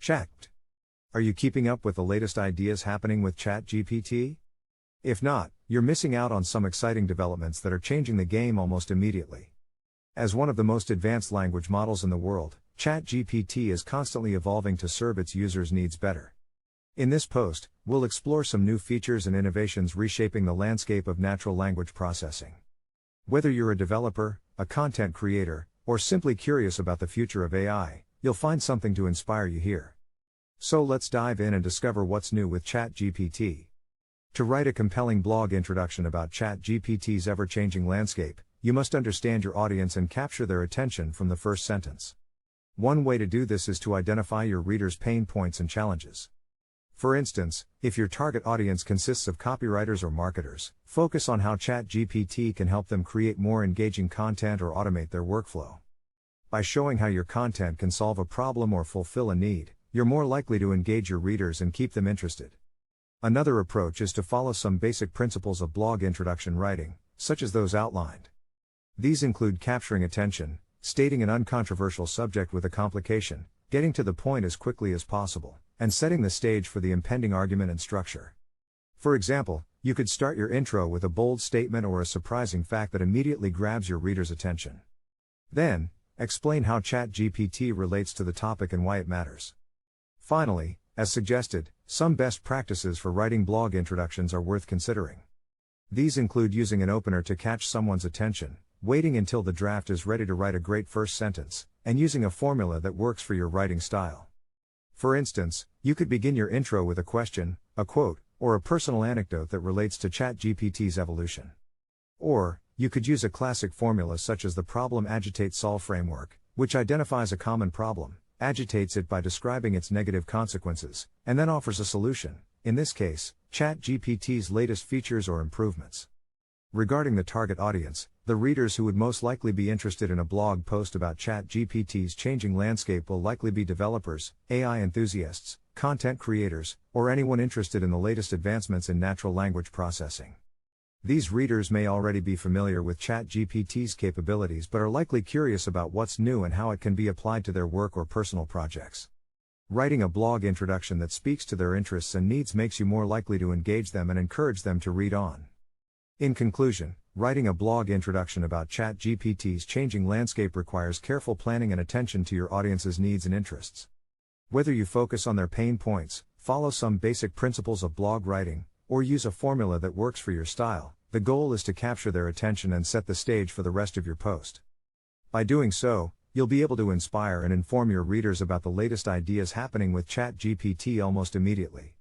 Chatgpt. Are you keeping up with the latest ideas happening with Chatgpt? If not, you're missing out on some exciting developments that are changing the game almost immediately. As one of the most advanced language models in the world, Chatgpt is constantly evolving to serve its users' needs better. In this post, we'll explore some new features and innovations reshaping the landscape of natural language processing. Whether you're a developer, a content creator, or simply curious about the future of AI, you'll find something to inspire you here. So let's dive in and discover what's new with Chatgpt. To write a compelling blog introduction about Chatgpt's ever-changing landscape, you must understand your audience and capture their attention from the first sentence. One way to do this is to identify your readers' pain points and challenges. For instance, if your target audience consists of copywriters or marketers, focus on how Chatgpt can help them create more engaging content or automate their workflow. By showing how your content can solve a problem or fulfill a need, you're more likely to engage your readers and keep them interested. Another approach is to follow some basic principles of blog introduction writing, such as those outlined. These include capturing attention, stating an uncontroversial subject with a complication, getting to the point as quickly as possible, and setting the stage for the impending argument and structure. For example, you could start your intro with a bold statement or a surprising fact that immediately grabs your reader's attention. Then, explain how Chatgpt relates to the topic and why it matters. Finally, as suggested, some best practices for writing blog introductions are worth considering. These include using an opener to catch someone's attention, waiting until the draft is ready to write a great first sentence, and using a formula that works for your writing style. For instance, you could begin your intro with a question, a quote, or a personal anecdote that relates to Chatgpt's evolution. Or, you could use a classic formula such as the problem agitate solve framework, which identifies a common problem, agitates it by describing its negative consequences, and then offers a solution, in this case, Chatgpt's latest features or improvements. Regarding the target audience, the readers who would most likely be interested in a blog post about Chatgpt's changing landscape will likely be developers, AI enthusiasts, content creators, or anyone interested in the latest advancements in natural language processing. These readers may already be familiar with Chatgpt's capabilities but are likely curious about what's new and how it can be applied to their work or personal projects. Writing a blog introduction that speaks to their interests and needs makes you more likely to engage them and encourage them to read on. In conclusion, writing a blog introduction about Chatgpt's changing landscape requires careful planning and attention to your audience's needs and interests. Whether you focus on their pain points, follow some basic principles of blog writing, or use a formula that works for your style, the goal is to capture their attention and set the stage for the rest of your post. By doing so, you'll be able to inspire and inform your readers about the latest ideas happening with Chatgpt almost immediately.